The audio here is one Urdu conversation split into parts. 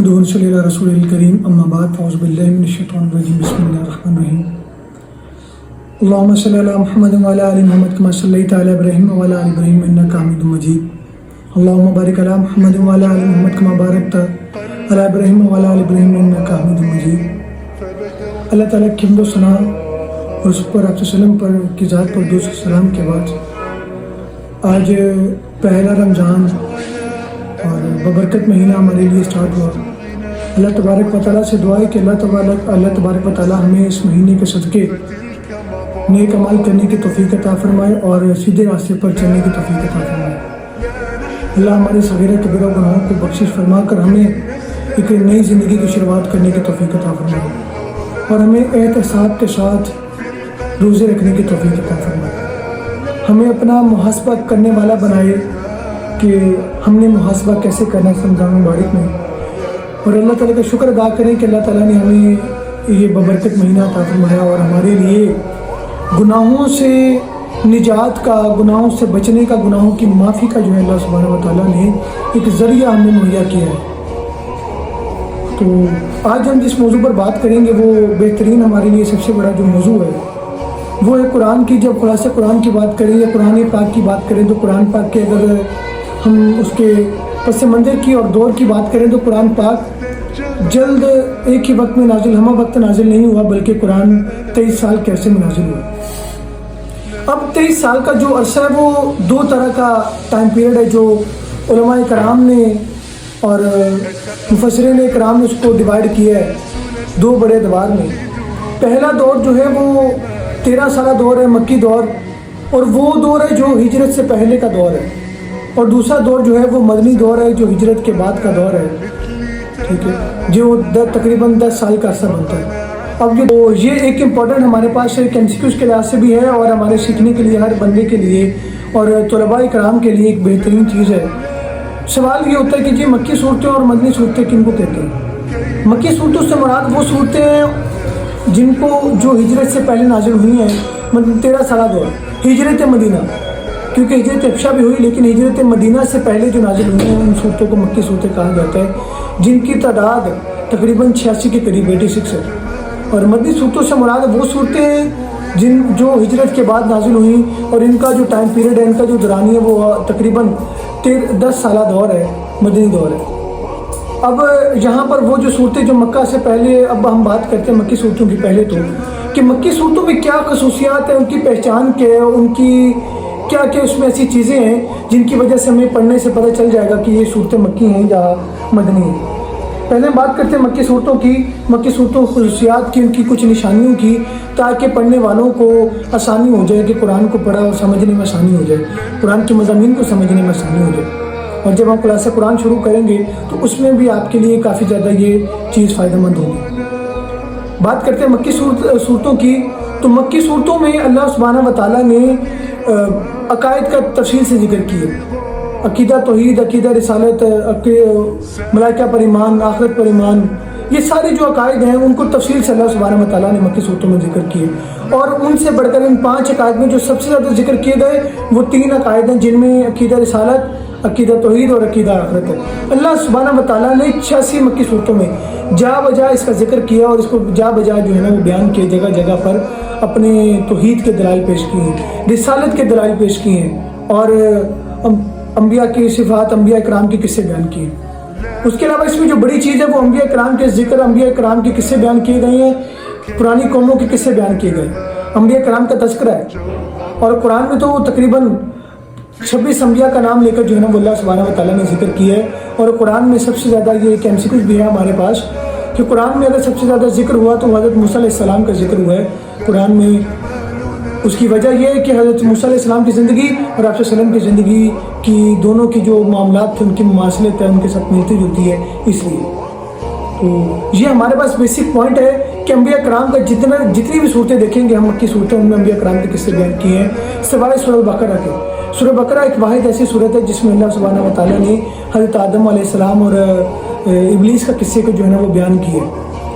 نحمدہ ونصلی علی رسول الکریم اما بعد فاعوذ باللہ من الشیطان الرجیم بسم اللہ الرحمن الرحیم اللہم صلی علی محمد وعلی آل محمد کما صلیت علی ابراہیم وعلی آل ابراہیم انک حمید مجید اللہم بارک علی محمد وعلی آل محمد کما بارکت علی ابراہیم وعلی آل ابراہیم انک حمید مجید۔ اللہ تعالیٰ کی حمد و ثنا اور اس پر آپ وسلم پر کی ذات پر درود و سلام کے بعد آج پہلا رمضان اور ببرکت مہینہ ہمارے لیے سٹارٹ ہوا۔ اللہ تبارک و تعالیٰ سے دعا ہے کہ اللہ تبارک و تعالیٰ ہمیں اس مہینے کے صدقے نیک عمل کرنے کی توفیق عطا فرمائے اور سیدھے راستے پر چلنے کی توفیق عطا فرمائے۔ اللہ ہمارے صغیرہ کبیرہ گناہوں کو بخشش فرما کر ہمیں ایک نئی زندگی کی شروعات کرنے کی توفیق عطا فرمائے اور ہمیں احتساب کے ساتھ روزے رکھنے کی توفیق عطا فرمائے۔ ہمیں اپنا محاسبہ کرنے والا بنائے کہ ہم نے محاسبہ کیسے کرنا ہے رمضان مبارک میں، اور اللہ تعالیٰ کا شکر ادا کریں کہ اللہ تعالیٰ نے ہمیں یہ ببرکت مہینہ عطا فرمایا اور ہمارے لیے گناہوں سے نجات کا، گناہوں سے بچنے کا، گناہوں کی معافی کا جو ہے اللہ سبحانہ و تعالیٰ نے ایک ذریعہ ہمیں مہیا کیا ہے۔ تو آج ہم جس موضوع پر بات کریں گے وہ بہترین ہمارے لیے سب سے بڑا جو موضوع ہے وہ ہے قرآن کی۔ جب خلاصہ قرآن کی بات کریں یا قرآن پاک کی بات کریں تو قرآن پاک کے اگر ہم اس کے پس منظر کی اور دور کی بات کریں تو قرآن پاک جلد ایک ہی وقت میں نازل، ہمہ وقت نازل نہیں ہوا، بلکہ قرآن 23 سال کے عرصے میں نازل ہوا۔ اب 23 سال کا جو عرصہ ہے وہ دو طرح کا ٹائم پیریڈ ہے جو علماء کرام نے اور مفسرین کرام نے اس کو ڈیوائیڈ کیا ہے دو بڑے ادوار میں۔ پہلا دور جو ہے وہ 13 سالہ دور ہے، مکی دور، اور وہ دور ہے جو ہجرت سے پہلے کا دور ہے، اور دوسرا دور جو ہے وہ مدنی دور ہے جو ہجرت کے بعد کا دور ہے، ٹھیک ہے، جو تقریباً 10 سال کا عرصہ بنتا ہے۔ اب یہ ایک امپورٹنٹ ہمارے پاس ایک MCQs کے لحاظ سے بھی ہے اور ہمارے سیکھنے کے لیے ہر بندے کے لیے اور طلباء کرام کے لیے ایک بہترین چیز ہے۔ سوال یہ ہوتا ہے کہ جی مکی صورتیں اور مدنی صورتیں کن کو کہتے ہیں؟ مکی صورتوں سے مراد وہ صورتیں ہیں جن کو جو ہجرت سے پہلے نازل ہوئی ہیں، 13 سالہ دور، ہجرت مدینہ، کیونکہ ہجرت حبشہ بھی ہوئی لیکن ہجرت مدینہ سے پہلے جو نازل ہوئی ہیں ان صورتوں کو مکی صورتیں کہا جاتا ہے، جن کی تعداد تقریباً 86 کے قریب 86 ہے۔ اور مدنی صورتوں سے مراد وہ صورتیں ہیں جو ہجرت کے بعد نازل ہوئیں اور ان کا جو ٹائم پیریڈ ہے، ان کا جو دورانی ہے وہ تقریباً 10 سالہ دور ہے، مدنی دور ہے۔ اب یہاں پر وہ جو صورتیں جو مکہ سے پہلے، اب ہم بات کرتے ہیں مکی صورتوں کی پہلے تو کہ مکی صورتوں میں کیا خصوصیات ہیں، ان کی پہچان کیا ہے، ان کی کیا کیا اس میں ایسی چیزیں ہیں جن کی وجہ سے ہمیں پڑھنے سے پتہ چل جائے گا کہ یہ صورتیں مکی ہیں یا مدنی ہیں۔ پہلے ہم بات کرتے ہیں مکی صورتوں کی، مکی صورتوں خصوصیات کی، ان کی کچھ نشانیوں کی، تاکہ پڑھنے والوں کو آسانی ہو جائے کہ قرآن کو پڑھا اور سمجھنے میں آسانی ہو جائے، قرآن کے مضامین کو سمجھنے میں آسانی ہو جائے۔ اور جب ہم خلاصہ قرآن شروع کریں گے تو اس میں بھی آپ کے لیے کافی زیادہ یہ چیز فائدہ مند ہوگی۔ بات کرتے ہیں مکی صورتوں کی، تو مکی صورتوں میں اللہ سبحانہ و تعالیٰ نے عقائد کا تفصیل سے ذکر کیا، عقیدہ توحید، عقیدہ رسالت، ملائکہ پر ایمان، آخرت پر ایمان، یہ سارے جو عقائد ہیں ان کو تفصیل سے اللہ سبحانہ و تعالیٰ نے مکی صورتوں میں ذکر کیے، اور ان سے بڑھ کر ان 5 عقائد میں جو سب سے زیادہ ذکر کیے گئے وہ 3 عقائد ہیں جن میں عقیدہ رسالت، عقیدہ توحید اور عقیدہ آخرت ہے۔ اللہ سبحانہ و تعالیٰ نے 86 مکی صورتوں میں جا بجا اس کا ذکر کیا اور اس کو جا بجا جو ہے نا وہ بیان کیے، جگہ جگہ پر اپنے توحید کے دلائل پیش کیے ہیں، رسالت کے دلائل پیش کیے ہیں، اور انبیاء کی صفات، انبیاء کرام کے قصے بیان کیے ہیں۔ اس کے علاوہ اس میں جو بڑی چیز ہے وہ انبیاء کرام کے ذکر، انبیاء کرام کے قصے بیان کیے گئے ہیں، پرانی قوموں کے قصے بیان کیے گئے، انبیاء کرام کا تذکرہ ہے۔ اور قرآن میں تو تقریباً 26 انبیاء کا نام لے کر جو ہے نا وہ اللہ سبحانہ و تعالیٰ نے ذکر کیا ہے، اور قرآن میں سب سے زیادہ یہ ایک MCQs بھی ہے ہمارے پاس کہ قرآن میں اگر سب سے زیادہ ذکر ہوا تو حضرت موسیٰ علیہ السلام کا ذکر ہوا ہے قرآن میں۔ اس کی وجہ یہ ہے کہ حضرت موسیٰ علیہ السلام کی زندگی اور آپ صلی اللہ علیہ وسلم کی زندگی کی دونوں کی جو معاملات تھے، ان کی مماثلت ہے، ان کے ساتھ ملتی جلتی ہے، اس لیے تو یہ ہمارے پاس بیسک پوائنٹ ہے کہ انبیاء کرام کا جتنی بھی صورتیں دیکھیں گے ہم مکی صورتیں، ان میں انبیاء کرام کے قصے بیان کیے ہیں، سوائے سورہ بقرہ کے۔ سورہ بقرہ ایک واحد ایسی صورت ہے جس میں اللہ سبحانہ و تعالیٰ نے حضرت آدم علیہ السلام اور ابلیس کا قصے کو جو ہے نا وہ بیان کیے،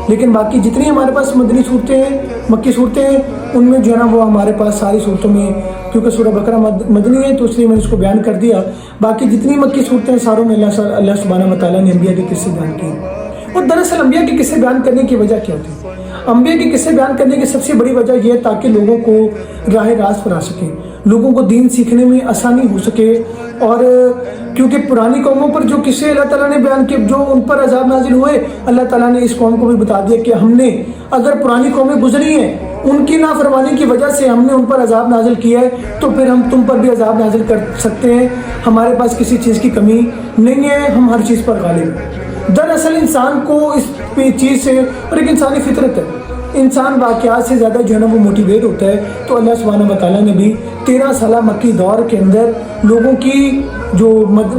لیکن باقی جتنی ہمارے پاس مدنی صورتیں ہیں، مکی صورتیں ہیں، ان میں جو ہے نا وہ ہمارے پاس ساری صورتوں میں، کیونکہ سورہ بقرہ مدنی ہے تو اس لیے میں نے اس کو بیان کر دیا، باقی جتنی مکی صورتیں ہیں ساروں میں اللہ سبحانہ و تعالیٰ نے انبیاء کے قصے بیان کیے۔ اور دراصل انبیاء کے قصے بیان کرنے کی وجہ کیا تھی؟ انبیاء کے قصے بیان کرنے کی سب سے بڑی وجہ یہ ہے تاکہ لوگوں کو راہ راست پر آ سکے، لوگوں کو دین سیکھنے میں آسانی ہو سکے۔ اور کیونکہ پرانی قوموں پر جو قصے اللہ تعالیٰ نے بیان کیے، جو ان پر عذاب نازل ہوئے، اللہ تعالیٰ نے اس قوم کو بھی بتا دیا کہ ہم نے اگر پرانی قومیں گزری ہیں، ان کی نافرمانی کی وجہ سے ہم نے ان پر عذاب نازل کیا ہے، تو پھر ہم تم پر بھی عذاب نازل کر سکتے ہیں۔ ہمارے پاس کسی چیز کی کمی نہیں ہے، ہم ہر چیز پر غالب ہیں۔ دراصل انسان کو اس چیز سے، اور ایک انسانی فطرت ہے، انسان واقعات سے زیادہ جو ہے نا وہ موٹیویٹ ہوتا ہے۔ تو اللہ سبحانہ و تعالیٰ نے بھی 13 سالہ مکی دور کے اندر لوگوں کی، جو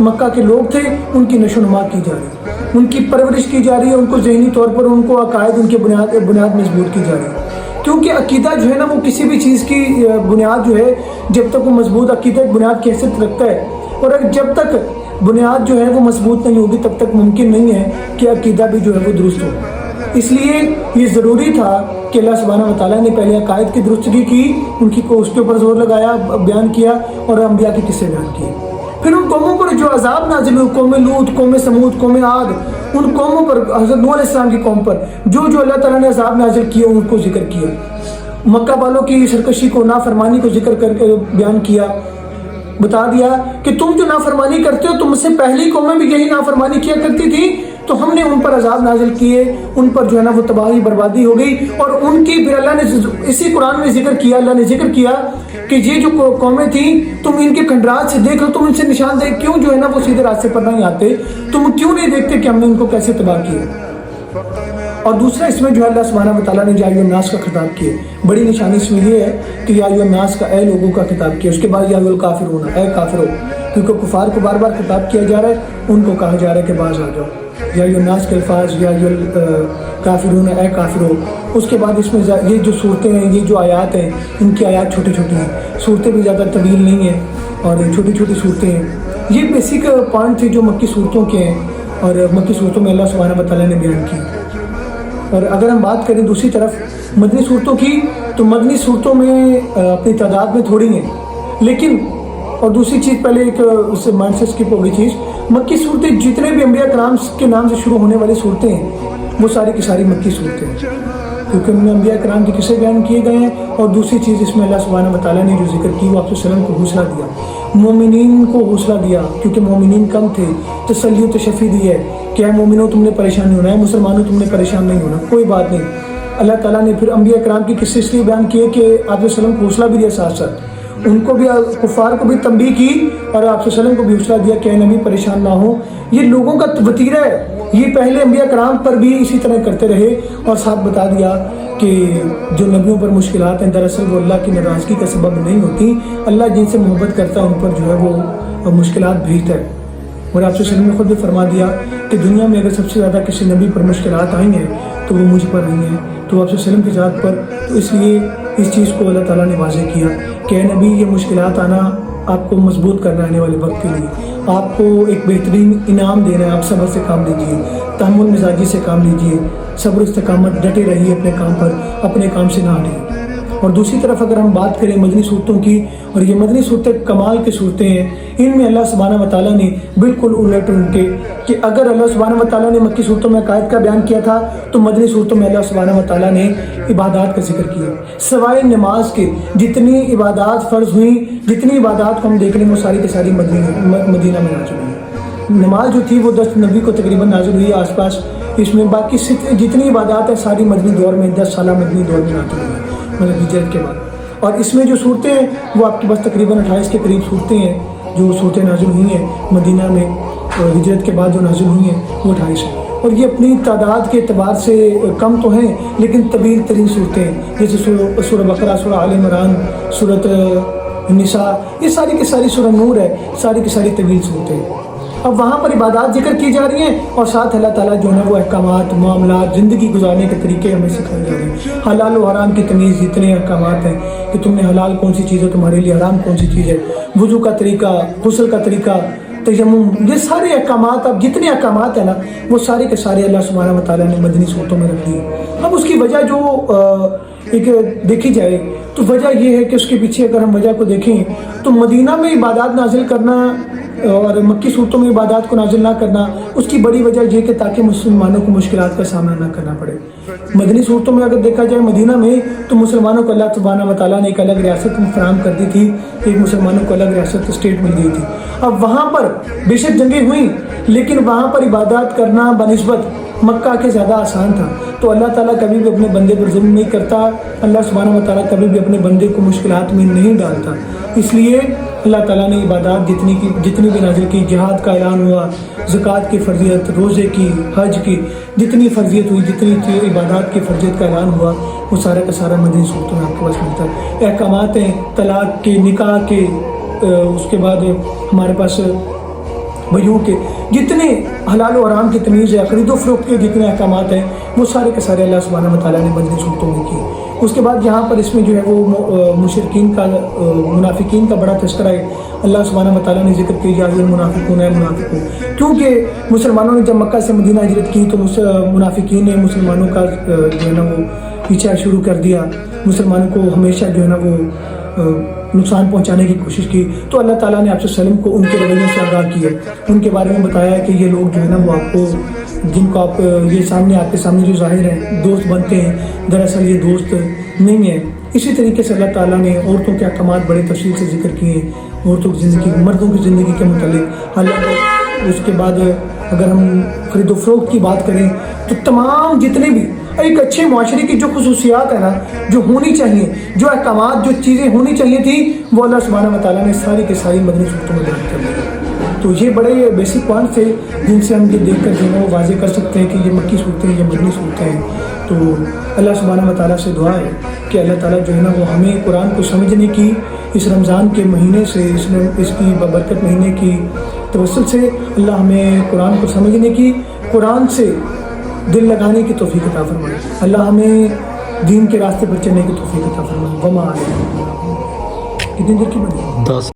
مکہ کے لوگ تھے، ان کی نشو و نما کی جا رہی ہے، ان کی پرورش کی جا رہی ہے، ان کو ذہنی طور پر ان کو عقائد، ان کے بنیاد مضبوط کی جا رہی ہے۔ کیونکہ عقیدہ جو ہے نا وہ کسی بھی چیز کی بنیاد جو ہے، جب تک وہ مضبوط عقیدہ ایک بنیاد کی حیثیت رکھتا ہے، اور جب تک بنیاد جو ہے وہ مضبوط نہیں ہوگی تب تک ممکن نہیں ہے کہ عقیدہ بھی جو ہے وہ درست ہو۔ اس لیے یہ ضروری تھا کہ اللہ سبحانہ و تعالیٰ نے پہلے عقائد کی درستگی کی، ان کی اس کے اوپر زور لگایا، بیان کیا، اور انبیاء کے قصے بیان کیے۔ پھر ان قوموں پر جو عذاب نازل ہوئے، قوم لوط، قوم سمود، قوم عاد، ان قوموں پر، حضرت نوح علیہ السلام کی قوم پر جو اللہ تعالیٰ نے عذاب نازل کیے ان کو ذکر کیا۔ مکہ والوں کی سرکشی کو، نافرمانی کو ذکر کر کے بیان کیا، بتا دیا کہ تم جو نافرمانی کرتے ہو، تم سے پہلی قومیں بھی یہی نافرمانی کیا کرتی تھی، تو ہم نے ان پر عذاب نازل کیے، ان پر جو ہے نا وہ تباہی بربادی ہو گئی۔ اور ان کی پھر اللہ نے اسی قرآن میں ذکر کیا، اللہ نے ذکر کیا کہ یہ جو قومیں تھیں، تم ان کے کھنڈرات سے دیکھ لو، تم ان سے نشان دے، کیوں جو ہے نا وہ سیدھے راستے پر نہیں آتے، تم کیوں نہیں دیکھتے کہ ہم نے ان کو کیسے تباہ کیا۔ اور دوسرا اس میں جو ہے اللہ سبحانہ و تعالیٰ نے یا ایھا الناس کا خطاب کیا، بڑی نشانی اس میں یہ ہے کہ یا ایھا الناس کا، اے لوگوں کا خطاب کیا، اس کے بعد یا ایھا الکافرون، اے کافرو، کیونکہ کفار کو بار بار خطاب کیا جا رہا ہے، ان کو کہا جا رہا ہے کہ باز آ جاؤ۔ یا ایھا الناس کے الفاظ، یا ایھا الکافرون، اے کافرو، اس کے بعد اس میں یہ جو صورتیں ہیں، یہ جو آیات ہیں، ان کی آیات چھوٹی چھوٹی ہیں، صورتیں بھی زیادہ طویل نہیں ہیں، اور چھوٹی چھوٹی صورتیں ہیں۔ یہ بیسک پوائنٹ تھے جو مکی صورتوں کے ہیں، اور مکی صورتوں میں اللہ سبحانہ و تعالیٰ نے بیان کی۔ اور اگر ہم بات کریں دوسری طرف مدنی صورتوں کی، تو مدنی صورتوں میں اپنی تعداد میں تھوڑی ہیں، لیکن اور دوسری چیز، پہلے ایک اس سے مائنڈ سے اسکپ ہو گئی چیز، مکی صورتیں جتنے بھی انبیاء کرام کے نام سے شروع ہونے والی صورتیں ہیں، وہ ساری کی ساری مکی صورتیں ہیں، کیونکہ ان میں انبیاء کرام کے قصے بیان کیے گئے ہیں۔ اور دوسری چیز اس میں اللہ سبحانہ و تعالیٰ نے جو ذکر کی، وہ آپ صلی اللہ علیہ وسلم کو حوصلہ دیا، مومنین کو حوصلہ دیا، کیونکہ مومنین کم تھے، تسلی و تشفی دی ہے کہ اے مومنوں تم نے پریشان نہیں ہونا ہے، مسلمانوں تم نے پریشان نہیں ہونا، کوئی بات نہیں۔ اللہ تعالیٰ نے پھر انبیاء کرام کے قصے اس لیے بیان کیے کہ آپ صلی اللہ علیہ وسلم کو حوصلہ بھی دیا، ساتھ ساتھ ان کو بھی، کفار کو بھی تنبیہ کی، اور آپ صلی اللہ علیہ وسلم کو بھی حوصلہ دیا کہ اے نبی پریشان نہ ہو۔ یہ لوگوں کا وتیرہ ہے، یہ پہلے انبیاء کرام پر بھی اسی طرح کرتے رہے، اور ساتھ بتا دیا کہ جو نبیوں پر مشکلات ہیں دراصل وہ اللہ کی ناراضگی کا سبب نہیں ہوتی، اللہ جن سے محبت کرتا ہے ان پر جو ہے وہ مشکلات بھیجتا ہے۔ اور آپ صلی اللہ علیہ وسلم نے خود بھی فرما دیا کہ دنیا میں اگر سب سے زیادہ کسی نبی پر مشکلات آئی ہیں تو وہ مجھ پر آئی ہیں، تو آپ صلی اللہ علیہ وسلم کی ذات پر، تو اس لیے اس چیز کو اللہ تعالیٰ نے واضح کیا کہ اے نبی، یہ مشکلات آنا آپ کو مضبوط کرنا آنے والے وقت کے لیے، آپ کو ایک بہترین انعام دینا ہے، آپ صبر سے کام لیجیے، تحمل مزاجی سے کام لیجیے، صبر استقامت، ڈٹے رہیے اپنے کام پر، اپنے کام سے نہ ہٹیے۔ اور دوسری طرف اگر ہم بات کریں مدنی صورتوں کی، اور یہ مدنی صورتیں کمال کی صورتیں ہیں، ان میں اللہ سبحانہ و تعالیٰ نے بالکل الٹ ان کے، کہ اگر اللہ سبحانہ و تعالیٰ نے مکی صورتوں میں عقائد کا بیان کیا تھا، تو مدنی صورتوں میں اللہ سبحانہ و تعالیٰ نے عبادات کا ذکر کیا، سوائے نماز کے جتنی عبادات فرض ہوئیں، جتنی عبادات کو ہم دیکھ لیں وہ ساری کی ساری مدینہ میں نازل ہوئی۔ نماز جو تھی وہ 10 نبی کو تقریباً نازل ہوئی آس پاس، اس میں باقی جتنی عبادات ہیں ساری مدنی دور میں، 10 سالہ مدنی دور میں نازل ہوئی، مطلب ہجرت کے بعد۔ اور اس میں جو صورتیں ہیں وہ آپ کے پاس تقریباً 28 کے قریب صورتیں ہیں، جو صورتیں نازل ہوئی ہیں مدینہ میں، اور ہجرت کے بعد جو نازل ہوئی ہیں وہ 28 ہیں۔ اور یہ اپنی تعداد کے اعتبار سے کم تو ہیں، لیکن طویل ترین صورتیں ہیں، جیسے سورہ بقرہ، سورہ آل عمران، سورۃ النساء، یہ ساری کی ساری، سورہ نور ہے، ساری کی ساری طویل صورتیں ہیں۔ اب وہاں پر عبادات ذکر کی جا رہی ہیں، اور ساتھ اللہ تعالیٰ جو ہے وہ احکامات، معاملات، زندگی گزارنے کے طریقے ہمیں سکھائے جا رہے ہیں، حلال و حرام کی تمیز، جتنے احکامات ہیں کہ تم نے حلال کون سی چیز ہے تمہارے لیے، حرام کون سی چیز ہے، وضو کا طریقہ، غسل کا طریقہ، تیمم، یہ سارے احکامات، اب جتنے احکامات ہیں نا وہ سارے کے سارے اللہ سبحانہ و تعالیٰ نے مدنی صورتوں میں رکھ دیے۔ اب اس کی وجہ جو ایک دیکھی جائے تو وجہ یہ ہے کہ اس کے پیچھے اگر ہم وجہ کو دیکھیں تو مدینہ میں عبادات نازل کرنا اور مکی صورتوں میں عبادات کو نازل نہ کرنا، اس کی بڑی وجہ یہ کہ تاکہ مسلمانوں کو مشکلات کا سامنا نہ کرنا پڑے۔ مدنی صورتوں میں اگر دیکھا جائے مدینہ میں تو مسلمانوں کو اللہ سبحانہ و تعالیٰ نے ایک الگ ریاست فراہم کر دی تھی، ایک مسلمانوں کو الگ ریاست اسٹیٹ مل گئی تھی۔ اب وہاں پر بے شک جنگیں ہوئیں لیکن وہاں پر عبادات کرنا بنسبت مکہ کے زیادہ آسان تھا۔ تو اللہ تعالیٰ کبھی بھی اپنے بندے پر ظلم نہیں کرتا، اللہ سبحانہ و تعالیٰ کبھی بھی اپنے بندے کو مشکلات میں نہیں ڈالتا۔ اس لیے اللہ تعالیٰ نے عبادات جتنی بھی نازل کی، جہاد کا اعلان ہوا، زکوٰۃ کی فرضیت، روزے کی، حج کی جتنی فرضیت ہوئی، جتنی عبادات کی فرضیت کا اعلان ہوا، وہ سارا کا سارا مدنی صورتوں میں آپ کے پاس ملتا ہے۔ احکامات ہیں طلاق کے، نکاح کے، اس کے بعد ہمارے پاس بیوع کے، جتنے حلال و حرام کی تمیز ہے، خرید و فروخت کے جتنے احکامات ہیں، وہ سارے کے سارے اللہ سبحانہ و تعالیٰ نے مدنی صورتوں میں کیے۔ اس کے بعد یہاں پر اس میں جو ہے وہ مشرکین کا، منافقین کا بڑا تذکرہ ہے۔ اللہ سبحانہ و تعالیٰ نے ذکر کیا یا المنافقون اے منافقون، کیونکہ مسلمانوں نے جب مکہ سے مدینہ ہجرت کی تو منافقین نے مسلمانوں کا جو ہے نا وہ پیچھا شروع کر دیا، مسلمانوں کو ہمیشہ جو ہے نا وہ نقصان پہنچانے کی کوشش کی۔ تو اللہ تعالیٰ نے آپ صلی اللہ علیہ وسلم کو ان کے رویوں سے آگاہ کیا، ان کے بارے میں بتایا کہ یہ لوگ جو ہے نا وہ آپ کو، جن کو آپ یہ سامنے آپ کے سامنے جو ظاہر ہیں دوست بنتے ہیں، دراصل یہ دوست نہیں ہیں۔ اسی طریقے سے اللہ تعالیٰ نے عورتوں کے احکامات بڑے تفصیل سے ذکر کیے ہیں، عورتوں کی زندگی، مردوں کی زندگی کے متعلق۔ حالانکہ اس کے بعد اگر ہم خرید و فروخت کی بات کریں تو تمام جتنے بھی ایک اچھے معاشرے کی جو خصوصیات ہیں نا، جو ہونی چاہیے، جو احکامات، جو چیزیں ہونی چاہیے تھی، وہ اللہ سبحانہ و تعالیٰ نے ساری کے ساری مدنی صورتوں میں بیان کر دی۔ تو یہ بڑے بیسک پوائنٹس تھے جن سے ہم یہ دیکھ کر جو ہے وہ واضح کر سکتے ہیں کہ یہ مکی صورتیں ہیں، یہ مدنی صورتیں ہیں۔ تو اللہ سبحانہ و تعالیٰ سے دعا ہے کہ اللہ تعالیٰ جو ہے نا وہ ہمیں قرآن کو سمجھنے کی، اس رمضان کے مہینے سے، اس کی ببرکت مہینے کی توسل سے اللہ ہمیں قرآن کو سمجھنے کی، قرآن سے دل لگانے کی توفیق عطا فرمائے۔ اللہ ہمیں دین کے راستے پر چلنے کی توفیق عطا فرمائے۔ وما علینا کتنی دیر کی بنی؟ 10